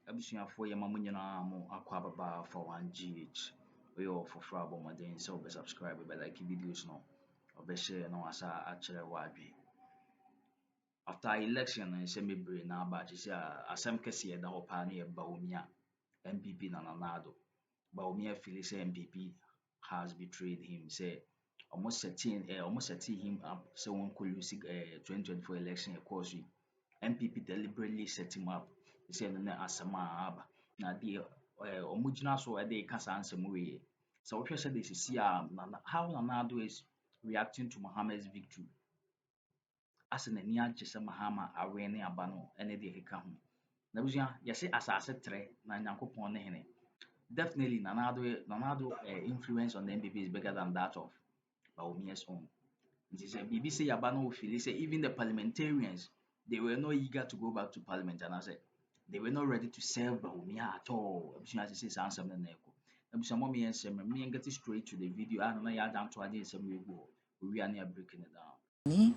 abusuafoɔ yɛ ma mo nyinaa mo akɔ ababa for 1GH oyɛ ɔfoforɔ a bɔ mmɔden sɛ wobɛsubscribe bɛlike videos no ɔbɛhyɛ na wasa akyerɛ wɔ adwe after election no nsɛm bebree na aba kyerɛ sɛ asɛm kɛseɛ ɛda hɔ paa no yɛ Bawumia NPP na Addo Bawumia feel sɛ NPP has betrayed him sɛ almost setting him up sɛ wɔnkɔ lose 2024 election ɛkɔɔ so yi NPP deliberately set him up. They say no asɛm a aba na deɛ ɔmo gyina so ɛde ka saa nsɛm wei yɛ. So wohwɛ sɛ de sisi a how Addo is reacting to Mahama's victory. Asɛ n'ani agye sɛ Mahama awe ne aba no ɛne deɛ ɛkeka ho. Na busua yɛse asase trɛ na Nyankopɔn ne hene. Definitely Addo influence on the NPP is bigger than that of Bawumia's own. Nti sɛ biribi sɛ yaba no feel say even the parliamentarians they were not eager to go back to parliament and I said they were not ready to serve Bawumia at all. Abusua say say answer na neko. Abusua mo me nsɛm me get straight to the video and na ya down to ade nsɛm we go. We are near breaking it down.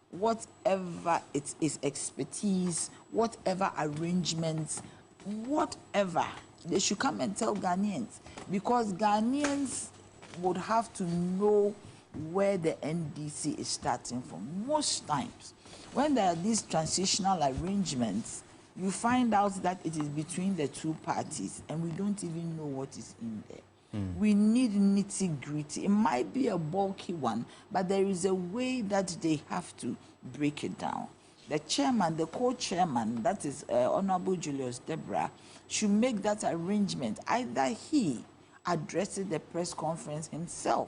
Whatever it is expertise, whatever arrangements, whatever they should come and tell Ghanaians because Ghanaians would have to know where the NDC is starting from. Most times, when there are these transitional arrangements, you find out that it is between the two parties and we don't even know what is in there. We need nitty-gritty. It might be a bulky one, but there is a way that they have to break it down. The chairman, the co-chairman, that is Honorable Julius Debra, should make that arrangement. Either he addresses the press conference himself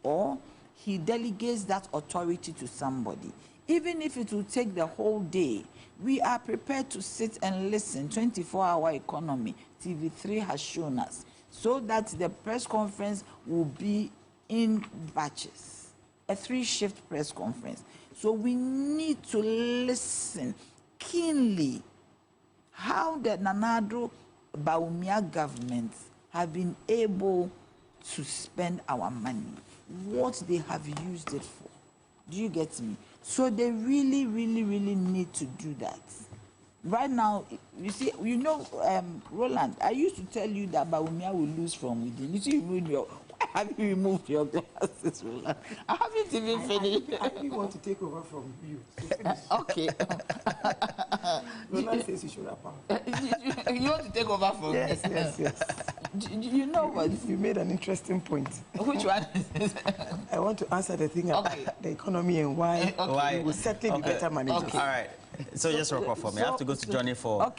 or he delegates that authority to somebody. Even if it will take the whole day, we are prepared to sit and listen. 24-hour economy, TV3 has shown us, so that the press conference will be in batches, a 3-shift press conference. So we need to listen keenly how the Addo Bawumia government have been able to spend our money, what they have used it for. Do you get me? So they really need to do that. Right now, you see, Roland, I used to tell you that Bawumia will lose from within. You see, why have you removed your glasses, Roland? I haven't even finished. I really want to take over from you. Okay. Roland says you should wrap up. You want to take over from me? Yes. You know what? You made an interesting point. Which one is this? I want to answer the thing about the economy and why we will certainly be better managers. Okay. All right. So just wrap up for me. I have to go to Johnny for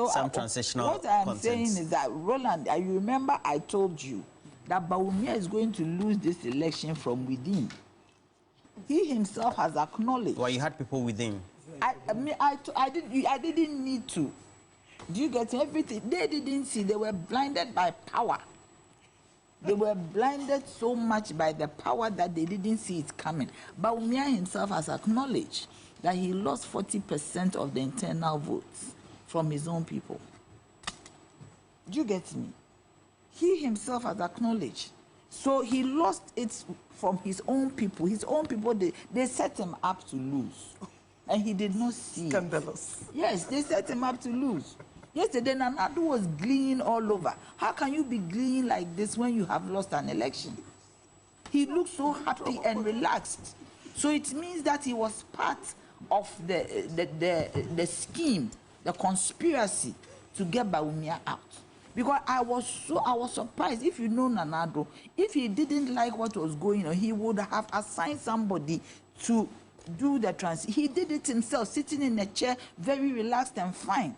some transitional what I'm saying is that, Roland, I remember I told you that Bawumia is going to lose this election from within. He himself has acknowledged. Well, you had people within. I didn't need to. Do you get everything? They didn't see. They were blinded by power. They were blinded so much by the power that they didn't see it coming. Bawumia himself has acknowledged that he lost 40% of the internal votes from his own people. Do you get me? He himself has acknowledged. So he lost it from his own people. His own people, they set him up to lose. And he did not see Scandalous. it. Yes, they set him up to lose. Yesterday, Addo was gleaning all over. How can you be gleaning like this when you have lost an election? He looked so happy and relaxed. So it means that he was part of the scheme, the conspiracy to get Bawumia out. Because I was surprised. If you know Addo, if he didn't like what was going on, he would have assigned somebody to do the He did it himself, sitting in a chair, very relaxed and fine.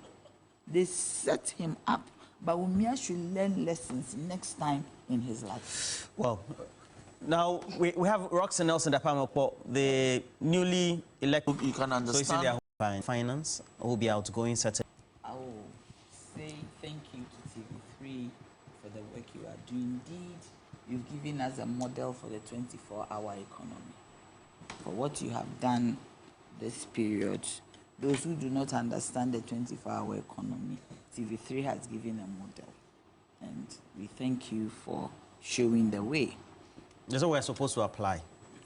They set him up. Bawumia should learn lessons next time in his life. Well, now we have Roxanne Nelson Dapamoko, the newly elected. You can understand. So you say finance will be outgoing certain. I will say thank you to TV3 for the work you are doing. Indeed, you've given us a model for the 24-hour economy. For what you have done this period, those who do not understand the 24-hour economy, TV3 has given a model. And we thank you for showing the way. That's what we're supposed to apply.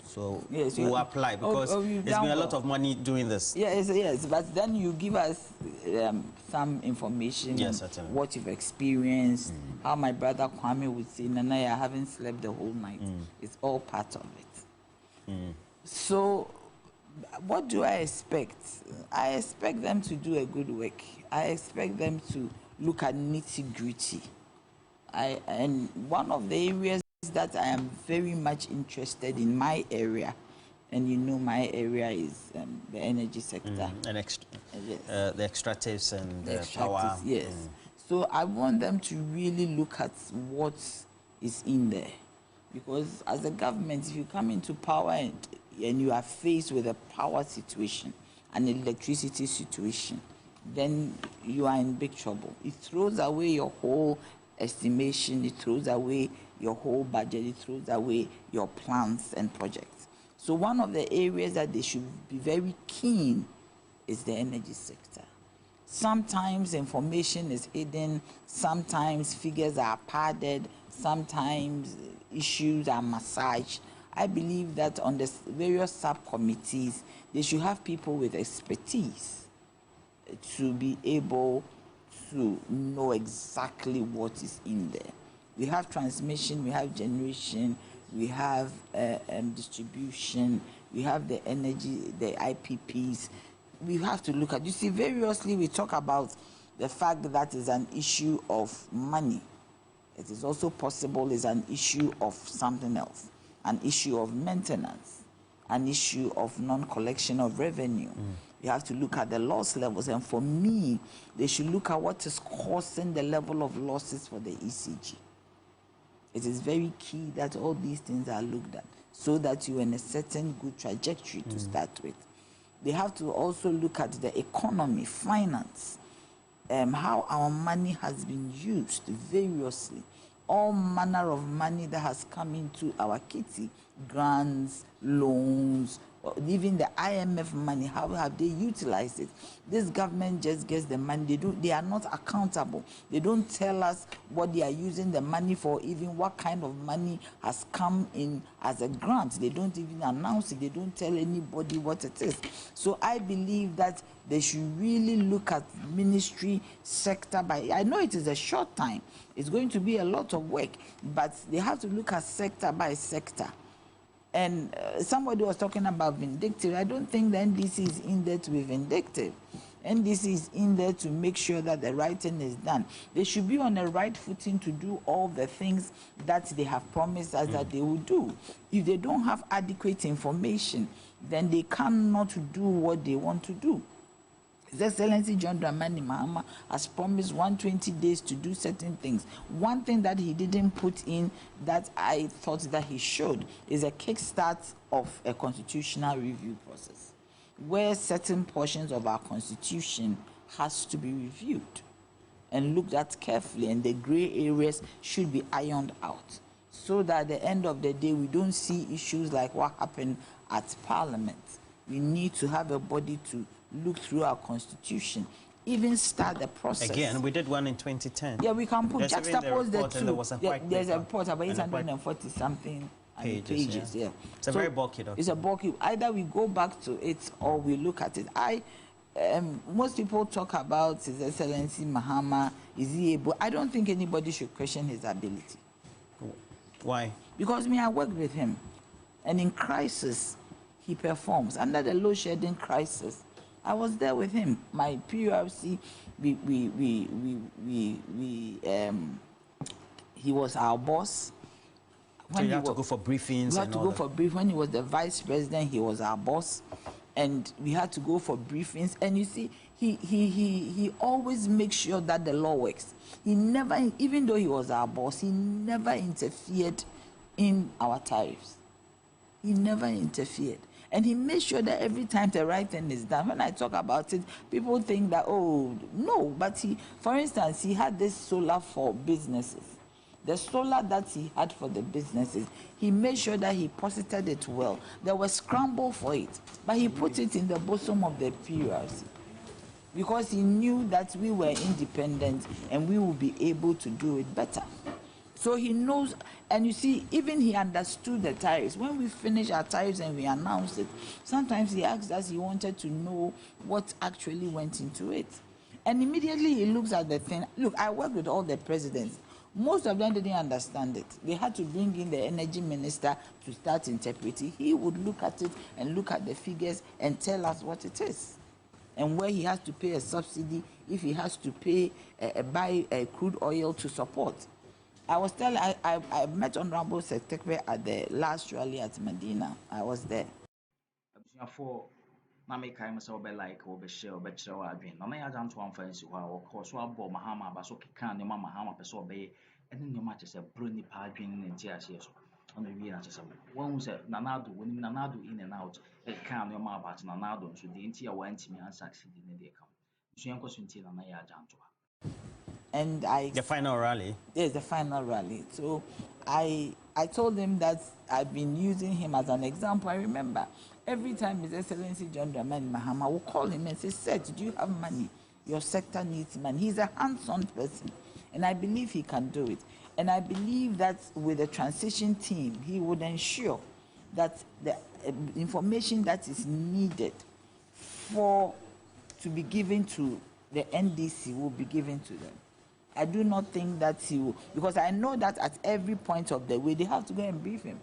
So yes, we'll apply because there's been a lot of money doing this. Yes, but then you give us some information, yes, what you've experienced, how my brother Kwame would say, Nana, I haven't slept the whole night. It's all part of it. So what do I expect? I expect them to do a good work. I expect them to look at nitty-gritty. And one of the areas that I am very much interested in my area, and you know my area is the energy sector. And yes. The extractives and the power. Yes. So I want them to really look at what is in there. Because as a government, if you come into power and you are faced with a power situation, an electricity situation, then you are in big trouble. It throws away your whole estimation, it throws away your whole budget, it throws away your plans and projects. So one of the areas that they should be very keen is the energy sector. Sometimes information is hidden, sometimes figures are padded, sometimes issues are massaged. I believe that on the various subcommittees, they should have people with expertise to be able to know exactly what is in there. We have transmission, we have generation, we have distribution, we have the energy, the IPPs. We have to look at, you see, variously we talk about the fact that that is an issue of money. It is also possible it's an issue of something else, an issue of maintenance, an issue of non-collection of revenue. You have to look at the loss levels, and for me, they should look at what is causing the level of losses for the ECG. It is very key that all these things are looked at so that you're in a certain good trajectory to start with. They have to also look at the economy, finance, how our money has been used variously. All manner of money that has come into our kitty, grants, loans, even the IMF money, how have they utilized it? This government just gets the money. They are not accountable. They don't tell us what they are using the money for, even what kind of money has come in as a grant. They don't even announce it. They don't tell anybody what it is. So I believe that they should really look at ministry sector by, I know it is a short time. It's going to be a lot of work, but they have to look at sector by sector. And somebody was talking about vindictive. I don't think the NDC is in there to be vindictive. NDC is in there to make sure that the right thing is done. They should be on the right footing to do all the things that they have promised us that they will do. If they don't have adequate information, then they cannot do what they want to do. His Excellency John Dramani Mahama has promised 120 days to do certain things. One thing that he didn't put in that I thought that he should is a kickstart of a constitutional review process, where certain portions of our constitution has to be reviewed and looked at carefully, and the gray areas should be ironed out, so that at the end of the day we don't see issues like what happened at Parliament. We need to have a body to look through our constitution, even start the process. Again, we did one in 2010. Yeah, we can put juxtapose the two. There was there's a report about 840 something pages. Yeah. It's a very bulky document. It's a bulky. Either we go back to it or we look at it. Most people talk about His Excellency Mahama. Is he able? I don't think anybody should question his ability. Why? Because I worked with him, and in crisis, he performs. Under the load shedding crisis, I was there with him. My PURC, he was our boss. So you have to go for briefings. We had to go for briefings. When he was the vice president, he was our boss, and we had to go for briefings. And you see, he always makes sure that the law works. He never, even though he was our boss, he never interfered in our tariffs. He never interfered. And he made sure that every time the right thing is done. When I talk about it, people think that, oh, no. But for instance, he had this solar for businesses. The solar that he had for the businesses, he made sure that he posited it well. There was scramble for it, but he put it in the bosom of the PURC, because he knew that we were independent and we would be able to do it better. So he knows, and you see, even he understood the tariffs. When we finish our tariffs and we announced it, sometimes he asked us, he wanted to know what actually went into it. And immediately he looks at the thing. Look, I work with all the presidents. Most of them didn't understand it. They had to bring in the energy minister to start interpreting. He would look at it and look at the figures and tell us what it is. And where he has to pay a subsidy, if he has to pay, buy crude oil to support. I was telling, I met Honorable Secretary at the last rally at Medina. I was there. For na me kai myself be like we be share be kire wa adwen na ya janto amfansi ho a wo ko so abo Mahama ba so keka ne Mahama pe so be ene ne ma chese bro ni pa adwen ne nti ase so ona wi na chese won se nanado woni nanado in and out e ka ne ma ba na nanado so de nti ya wantimi an succeed ne de ka so yanko so nti na ya janto. And the final rally. Yes, the final rally. So I told him that I've been using him as an example. I remember every time His Excellency John Dramani Mahama will call him and say, Seth, do you have money? Your sector needs money. He's a hands-on person, and I believe he can do it. And I believe that with the transition team, he would ensure that the information that is needed to be given to the NDC will be given to them. I do not think that he will, because I know that at every point of the way, they have to go and brief him.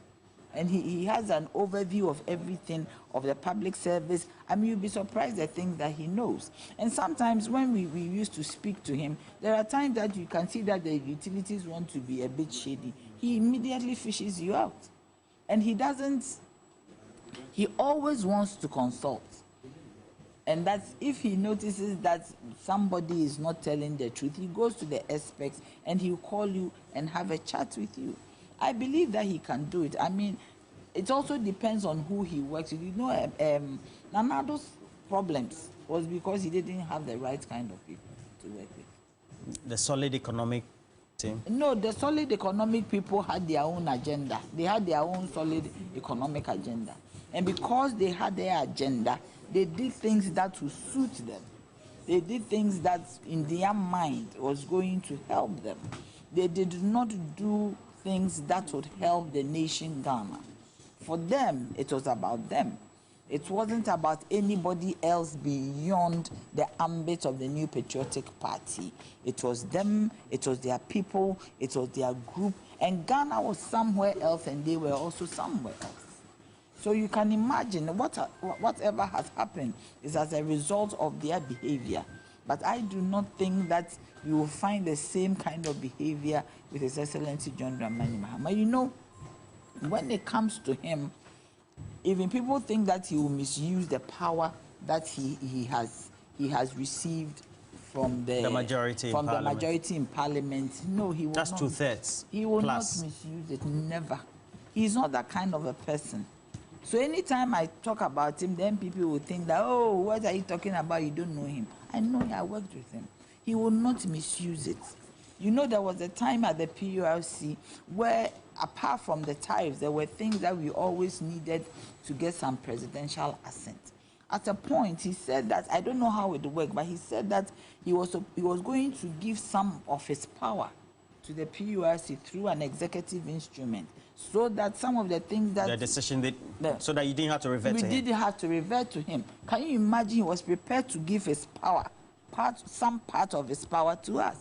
And he has an overview of everything, of the public service. I mean, you'll be surprised the things that he knows. And sometimes when we used to speak to him, there are times that you can see that the utilities want to be a bit shady. He immediately fishes you out. And he always wants to consult. And that's if he notices that somebody is not telling the truth, he goes to the experts and he'll call you and have a chat with you. I believe that he can do it. I mean, it also depends on who he works with. You know, Nanado's problems was because he didn't have the right kind of people to work with. The solid economic team? No, the solid economic people had their own agenda. They had their own solid economic agenda. And because they had their agenda, they did things that would suit them. They did things that in their mind was going to help them. They did not do things that would help the nation Ghana. For them, it was about them. It wasn't about anybody else beyond the ambit of the New Patriotic Party. It was them, it was their people, it was their group, and Ghana was somewhere else and they were also somewhere else. So you can imagine whatever has happened is as a result of their behavior. But I do not think that you will find the same kind of behavior with His Excellency John Dramani Mahama. You know, when it comes to him, even people think that he will misuse the power that he has received from the majority in parliament. No, he will That's not. 2/3. He will not misuse it. Never. He's not that kind of a person. So anytime I talk about him, then people will think that, oh, what are you talking about? You don't know him. I know him. I worked with him. He will not misuse it. You know, there was a time at the PURC where, apart from the tariffs, there were things that we always needed to get some presidential assent. At a point, he said that, I don't know how it worked, but he said that he was going to give some of his power to the PURC through an executive instrument, so that some of the things that... The decision, so that you didn't have to revert to him. We didn't have to revert to him. Can you imagine he was prepared to give his power, some part of his power to us?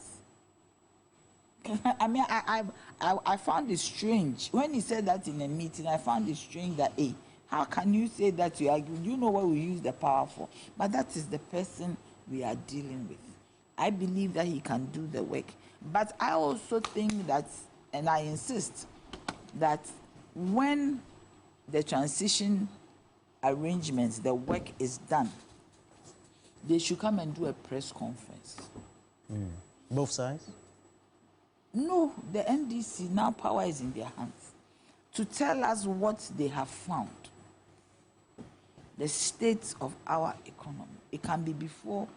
I mean, I found it strange. When he said that in a meeting, I found it strange that, hey, how can you say that you know what we use the power for? But that is the person we are dealing with. I believe that he can do the work. But I also think that, and I insist, that when the transition arrangements, the work is done, they should come and do a press conference. Both sides? No, the NDC, now power is in their hands, to tell us what they have found, the state of our economy. It can be before,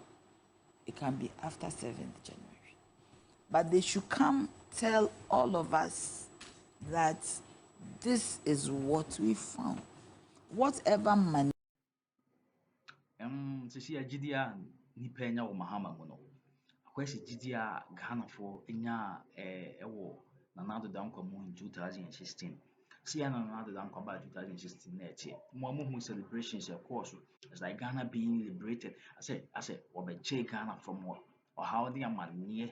it can be after 7th January. But they should come tell all of us that this is what we found. Whatever money... Sisi ajidia nipa enya wo Mahama mu no. Akwesi jidia Ghana fo enya ewo Nana Addo Dankwa in 2016. See, Nana Addo Dankwa by 2016 next year. More celebrations, of course. It's like Ghana being liberated. I said, Obeche Ghana from what? Or how they are near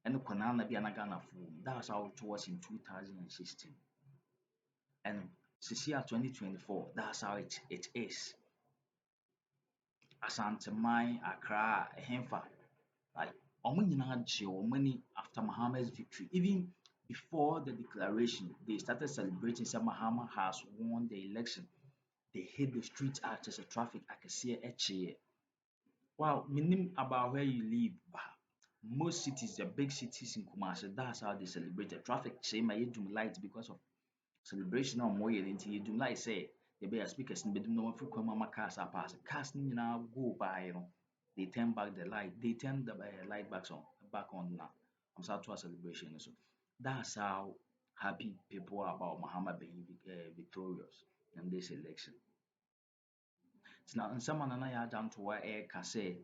and Kwanana be an Ghana fool. That's how it was in 2016. And this year 2024, that's how it is. Asante Mai, Accra, Hemfa, like money after Mahama's victory. Even before the declaration, they started celebrating that Mahama has won the election. They hit the streets out as a traffic I can see it. Wow, meaning about where you live, but most cities, the big cities in Kumasi, that's how they celebrate the traffic. Say my do light because of celebration or more into you do like say the bear speakers in bedroom no frequent mama cars are passing. Cars now go by, they turn back the light, they turn the light back on now. I'm sorry to a celebration. So that's how happy people are about Mahama being victorious in this election. So now, in some manner, I down to where I can say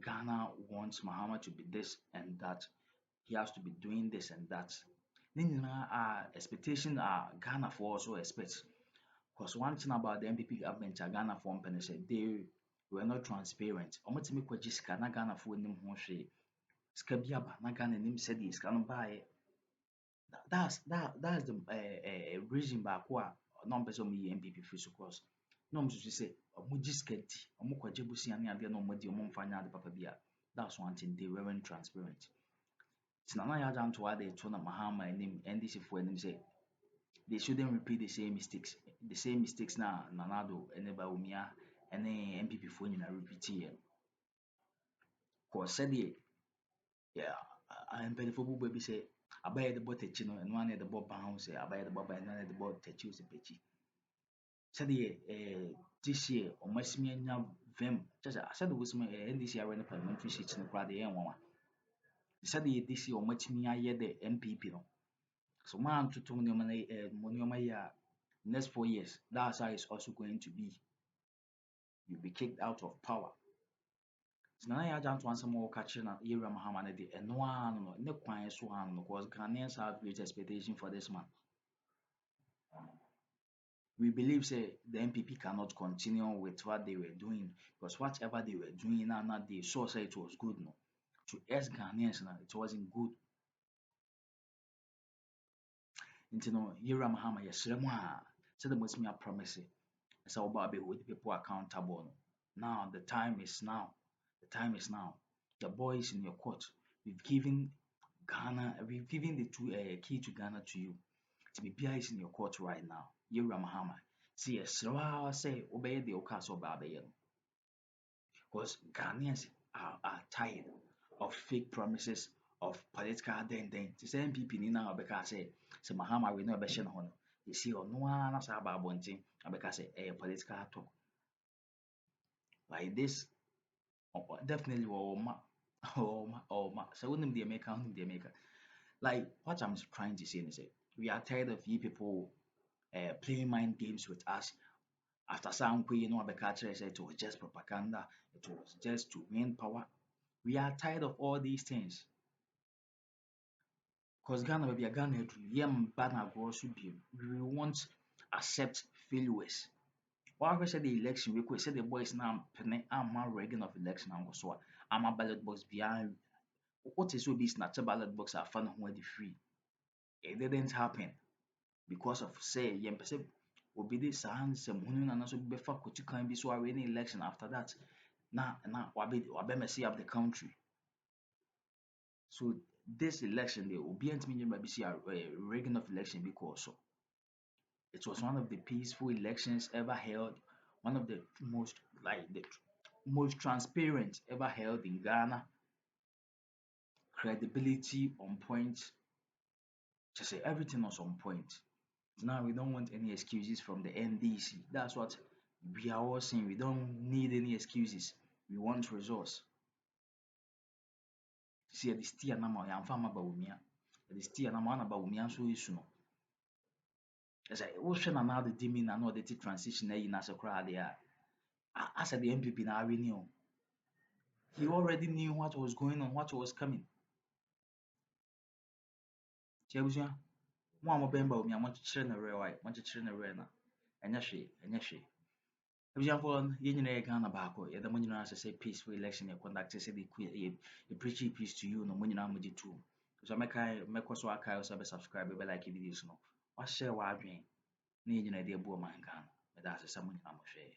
Ghana wants Mahama to be this and that. He has to be doing this and that. Then our expectation are Ghana for also expect. Because one thing about the NPP government, Ghana for said they were not transparent. Omo timi kwa jiska na Ghana for nim ho hwe. Sika bi aba na Ghana nim said sika no buy. That's the reason back why no person me NPP free so course. No mo so say omo jiska di, omo kwa jebusi ane ade no omo di omo mfa nya ade papa bia. That's one thing they weren't transparent. Sinana ya down to why they told Mahama and him NDC for him say they shouldn't repeat the same mistakes. The same mistakes now Nana Addo and Bawumia and NPP for you repeat here. Cause said yeah, I'm very for baby say I buy the bot chino and one at the bob bounce I buy the bob and one at the bot choose a petty. Said this year or must me now vim just I said it was my NDC are in the parliamentary seats in the crowd the one. Said this year or much me I hear the NPP no. So man to tell money next 4 years, that's how it's also going to be. You'll be kicked out of power. So now I just want some more catching up here Mahama and no one no quiet so on because Ghanaians have great expectation for this man. We believe say the NPP cannot continue with what they were doing because whatever they were doing now they saw say it was good no. To us Ghanaians now it wasn't good. Nti no Yera Mahama yesrɛ mu a sɛ the most me a promise sɛ woba hold the people accountable no. Now the time is now. The time is now. The boy is in your court. We've given the key to Ghana to you. Tibia is in your court right now. Yera Mahama. See yesrɛ say obey the oka so ba no. Because Ghanaians are tired of fake promises of political then. The same people in now because say Mahama will not be shown on. You see, no one else about bunting because a political talk like this. Definitely, so wouldn't the America, like what I'm trying to say is that we are tired of you people playing mind games with us. After some because it was just propaganda, it was just to win power. We are tired of all these things. Because Ghana will be a Ghana, we won't accept failures. Why we said the election, we could say the boys now penny I'm a regan of election and so I'm a ballot box behind what is will be snatch a ballot box are fun where the free. It didn't happen because of say yem will be this handsome and also before could you can be so any election after that. Now wabe see of the country. So this election they will be anti maybe see a Reagan of election because so it was one of the peaceful elections ever held, one of the most transparent ever held in Ghana. Credibility on point. Just say everything was on point. Now we don't want any excuses from the NDC. That's what we are all saying. We don't need any excuses. We want results. See, the still nama ya mfama Bawumia. The still nama na Bawumia so isu no. As I was na now the dimming and all the transition in as a crowd there. As the NPP now we knew. He already knew what was going on, what was coming. Chebusia, Mo amo bemba Bawumia mo chichire na real why mo chichire na real na enya hwe Example, you know, Ghana baako. The money now say peaceful election. You conduct say they preach peace to you. No money now muji too. So make so I also subscribe. Be like videos no. What share what doing? Ni you know they bo man Ghana. But that's some money now share.